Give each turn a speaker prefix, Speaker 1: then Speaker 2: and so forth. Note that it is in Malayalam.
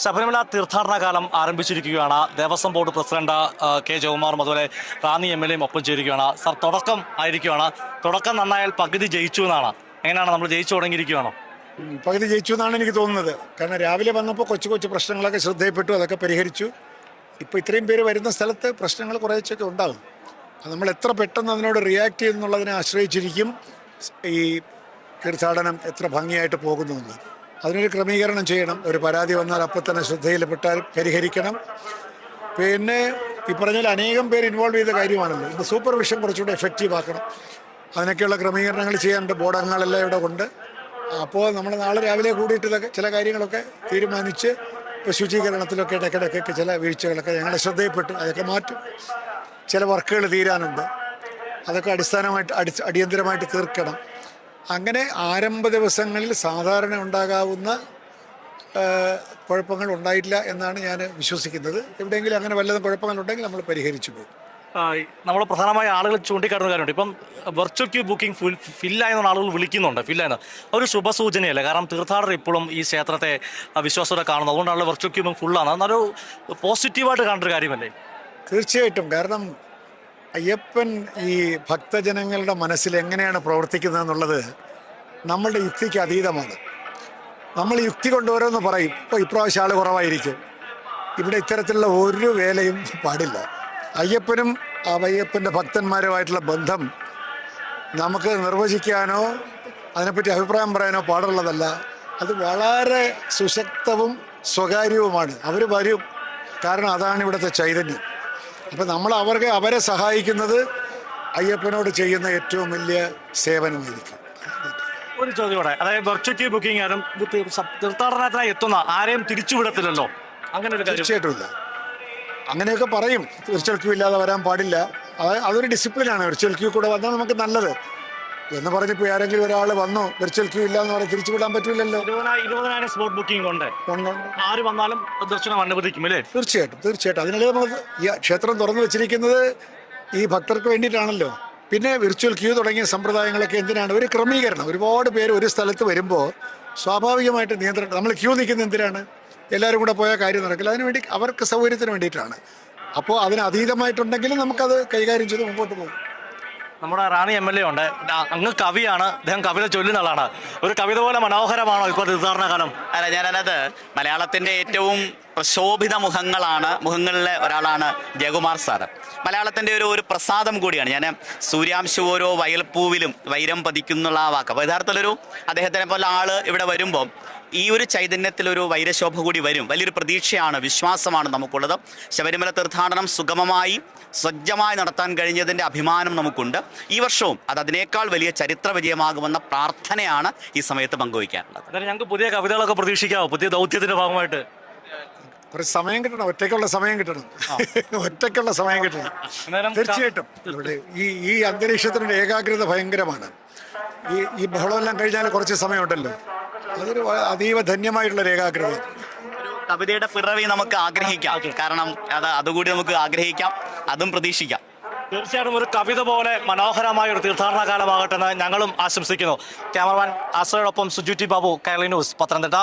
Speaker 1: ശബരിമല തീർത്ഥാടന കാലം ആരംഭിച്ചിരിക്കുകയാണ്. ദേവസ്വം ബോർഡ് പ്രസിഡന്റ് കെ ജയകുമാറും അതുപോലെ റാന്നി എം.എൽ.എയും ഒപ്പം ചേരുകയാണ്. സർ, തുടക്കം ആയിരിക്കുകയാണ്. തുടക്കം നന്നായാൽ പകുതി ജയിച്ചു എന്നാണ്. എങ്ങനെയാണ്, നമ്മൾ ജയിച്ചു തുടങ്ങിയിരിക്കുകയാണോ?
Speaker 2: പകുതി ജയിച്ചു എന്നാണ് എനിക്ക് തോന്നുന്നത്. കാരണം രാവിലെ വന്നപ്പോൾ കൊച്ചു കൊച്ചു പ്രശ്നങ്ങളൊക്കെ ശ്രദ്ധയിൽപ്പെട്ടു, അതൊക്കെ പരിഹരിച്ചു. ഇപ്പോൾ ഇത്രയും പേര് വരുന്ന സ്ഥലത്ത് പ്രശ്നങ്ങൾ കുറേച്ചൊക്കെ ഉണ്ടാകും. അത് നമ്മൾ എത്ര പെട്ടെന്ന് അതിനോട് റിയാക്ട് ചെയ്യുന്നുള്ളതിനെ ആശ്രയിച്ചിരിക്കും ഈ തീർത്ഥാടനം എത്ര ഭംഗിയായിട്ട് പോകുന്നു. അതിനൊരു ക്രമീകരണം ചെയ്യണം. ഒരു പരാതി വന്നാൽ അപ്പം തന്നെ ശ്രദ്ധയിൽപ്പെട്ടാൽ പരിഹരിക്കണം. പിന്നെ ഈ പറഞ്ഞാൽ അനേകം പേര് ഇൻവോൾവ് ചെയ്ത കാര്യമാണല്ലോ. ഇത് സൂപ്പർവിഷൻ കുറച്ചുകൂടെ എഫക്റ്റീവ് ആക്കണം. അതിനൊക്കെയുള്ള ക്രമീകരണങ്ങൾ ചെയ്യാനുണ്ട്. ബോർഡ് അംഗങ്ങളെല്ലാം ഇവിടെ ഉണ്ട്. അപ്പോൾ നമ്മൾ നാളെ രാവിലെ കൂടിയിട്ട് ഇതൊക്കെ ചില കാര്യങ്ങളൊക്കെ തീരുമാനിച്ച് ഇപ്പോൾ ശുചീകരണത്തിലൊക്കെ ഇടയ്ക്കിടയ്ക്കൊക്കെ ചില വീഴ്ചകളൊക്കെ ഞങ്ങളുടെ ശ്രദ്ധയിൽപ്പെട്ടു. അതൊക്കെ മാറ്റും. ചില വർക്കുകൾ തീരാനുണ്ട്, അതൊക്കെ അടിയന്തരമായിട്ട് തീർക്കണം. അങ്ങനെ ആരംഭ ദിവസങ്ങളിൽ സാധാരണ ഉണ്ടാകാവുന്ന കുഴപ്പങ്ങൾ ഉണ്ടായിട്ടില്ല എന്നാണ് ഞാൻ വിശ്വസിക്കുന്നത്. എവിടെയെങ്കിലും അങ്ങനെ വല്ലതും കുഴപ്പങ്ങളുണ്ടെങ്കിൽ നമ്മൾ പരിഹരിച്ചു പോകും.
Speaker 1: നമ്മൾ പ്രധാനമായി ആളുകൾ ചൂണ്ടിക്കാട്ടുന്ന കാര്യമുണ്ട്. ഇപ്പം വെർച്വൽ ക്യൂ ബുക്കിംഗ് ഫില്ലായെന്നാണ് ആളുകൾ വിളിക്കുന്നുണ്ട്. ഫില്ലായെന്ന് ഒരു ശുഭസൂചനയല്ല. കാരണം തീർത്ഥാടകർ ഇപ്പോഴും ഈ ക്ഷേത്രത്തെ വിശ്വാസത്തോടെ കാണുന്നത്. അതുകൊണ്ടാണ് വെർച്വൽ ക്യൂ ഫുള്ളാണ്. അതൊരു പോസിറ്റീവായിട്ട് കാണേണ്ട കാര്യമല്ലേ?
Speaker 2: തീർച്ചയായിട്ടും. കാരണം അയ്യപ്പൻ ഈ ഭക്തജനങ്ങളുടെ മനസ്സിൽ എങ്ങനെയാണ് പ്രവർത്തിക്കുന്നതെന്നുള്ളത് നമ്മളുടെ യുക്തിക്ക് അതീതമാണ്. നമ്മൾ യുക്തി കൊണ്ട് ഓരോന്ന് പറയും. ഇപ്പോൾ ഇപ്രാവശ്യം ആൾ കുറവായിരിക്കും, ഇവിടെ ഇത്തരത്തിലുള്ള ഒരു വേലയും പാടില്ല. അയ്യപ്പനും അയ്യപ്പൻ്റെ ഭക്തന്മാരുമായിട്ടുള്ള ബന്ധം നമുക്ക് നിർവചിക്കാനോ അതിനെപ്പറ്റി അഭിപ്രായം പറയാനോ പാടുള്ളതല്ല. അത് വളരെ സുശക്തവും സ്വകാര്യവുമാണ്. അവർ വരും, കാരണം അതാണ് ഇവിടുത്തെ ചൈതന്യം. അപ്പം നമ്മൾ അവരെ സഹായിക്കുന്നത് അയ്യപ്പനോട് ചെയ്യുന്ന ഏറ്റവും വലിയ സേവനമായിരിക്കും.
Speaker 1: ഒരു ചോദ്യം കൂടെ, അതായത് വെർച്വൽ ക്യൂ ബുക്കിംഗ് ആരും തീർത്ഥാടനത്തിനായി എത്തുന്ന ആരെയും തിരിച്ചുവിടത്തില്ലല്ലോ, അങ്ങനെ ഒരു
Speaker 2: തീർച്ചയായിട്ടും ഇല്ല. അങ്ങനെയൊക്കെ പറയും, വെർച്വൽ ക്യൂ ഇല്ലാതെ വരാൻ പാടില്ല. അതൊരു ഡിസിപ്ലിനാണ്. വെർച്വൽ ക്യൂ കൂടെ വന്നാൽ നമുക്ക് നല്ലത് എന്ന് പറഞ്ഞപ്പോൾ ആരെങ്കിലും ഒരാൾ വന്നു വെർച്വൽ ക്യൂ ഇല്ല എന്ന് പറഞ്ഞാൽ തിരിച്ചു വിടാൻ പറ്റില്ലല്ലോ.
Speaker 1: 20,000 സ്പോട്ട് ബുക്കിംഗ് ഉണ്ട്. ആര് വന്നാലും ദർശനം അനുവദിക്കും അല്ലേ?
Speaker 2: തീർച്ചയായിട്ടും. അതിനല്ലേ നമ്മൾ ഈ ക്ഷേത്രം തുറന്നു വെച്ചിരിക്കുന്നത് ഈ ഭക്തർക്ക് വേണ്ടിയിട്ടാണല്ലോ. പിന്നെ വിർച്വൽ ക്യൂ തുടങ്ങിയ സമ്പ്രദായങ്ങളൊക്കെ എന്തിനാണ്? ഒരു ക്രമീകരണം. ഒരുപാട് പേര് ഒരു സ്ഥലത്ത് വരുമ്പോൾ സ്വാഭാവികമായിട്ട് നിയന്ത്രണം. നമ്മൾ ക്യൂ നിൽക്കുന്നത് എന്തിനാണ്? എല്ലാവരും കൂടെ പോയാൽ കാര്യം നടക്കില്ല. അതിനുവേണ്ടി അവർക്ക് സൗകര്യത്തിന് വേണ്ടിയിട്ടാണ്. അപ്പോൾ അതിന് അതീതമായിട്ടുണ്ടെങ്കിലും നമുക്കത് കൈകാര്യം ചെയ്ത് മുമ്പോട്ട് പോകും.
Speaker 1: നമ്മുടെ റാണി എം.എൽ.എ ഉണ്ട്. അങ്ങ് കവിയാണ്, അദ്ദേഹം കവിത ചൊല്ലുന്ന ആളാണ്. ഒരു കവിത പോലെ മനോഹരമാണോ ഇപ്പോൾ തീർത്ഥാടന കാലം?
Speaker 3: അല്ല, ഞാനത് മലയാളത്തിൻ്റെ ഏറ്റവും പ്രശോഭിത മുഖങ്ങളിലെ ഒരാളാണ് ജയകുമാർ സാറ്. മലയാളത്തിൻ്റെ ഒരു പ്രസാദം കൂടിയാണ്. ഞാൻ സൂര്യാംശു ഓരോ വയൽപ്പൂവിലും വൈരം പതിക്കുന്നുള്ള ആ വാക്ക്. അപ്പോൾ യഥാർത്ഥത്തിലൊരു അദ്ദേഹത്തിനെ പോലെ ആൾ ഇവിടെ വരുമ്പോൾ ഈ ഒരു ചൈതന്യത്തിലൊരു വൈരശോഭ കൂടി വരും. വലിയൊരു പ്രതീക്ഷയാണ്, വിശ്വാസമാണ് നമുക്കുള്ളത്. ശബരിമല തീർത്ഥാടനം സുഗമമായി സജ്ജമായി നടത്താൻ കഴിഞ്ഞതിൻ്റെ അഭിമാനം നമുക്കുണ്ട്. ഈ വർഷവും അത് അതിനേക്കാൾ വലിയ ചരിത്ര വിജയമാകുമെന്ന പ്രാർത്ഥനയാണ് ഈ സമയത്ത് പങ്കുവയ്ക്കാനുള്ളത്.
Speaker 1: ഞങ്ങൾക്ക് പുതിയ കവിതകളൊക്കെ പ്രതീക്ഷിക്കാമോ പുതിയ ദൗത്യത്തിൻ്റെ ഭാഗമായിട്ട്?
Speaker 2: കുറച്ച് സമയം കിട്ടണം, ഒറ്റയ്ക്കുള്ള സമയം കിട്ടണം. തീർച്ചയായിട്ടും. ഇവിടെ ഈ അന്തരീക്ഷത്തിൻ്റെ ഏകാഗ്രത ഭയങ്കരമാണ്. ഈ ബഹളമെല്ലാം കഴിഞ്ഞാൽ കുറച്ച് സമയമുണ്ടല്ലോ, അതൊരു അതീവ ധന്യമായിട്ടുള്ള ഏകാഗ്രത.
Speaker 3: കവിതയുടെ പിറവി നമുക്ക് ആഗ്രഹിക്കാം, കാരണം അതുകൂടി നമുക്ക് ആഗ്രഹിക്കാം, അതും പ്രതീക്ഷിക്കാം.
Speaker 1: തീർച്ചയായിട്ടും ഒരു കവിത പോലെ മനോഹരമായ ഒരു തീർത്ഥാടന കാലമാകട്ടെ എന്ന് ഞങ്ങളും ആശംസിക്കുന്നു. ക്യാമറമാൻ ആശ്രയോടൊപ്പം സുജു ടി ബാബു, കൈരളി ന്യൂസ്, പത്തനംതിട്ട.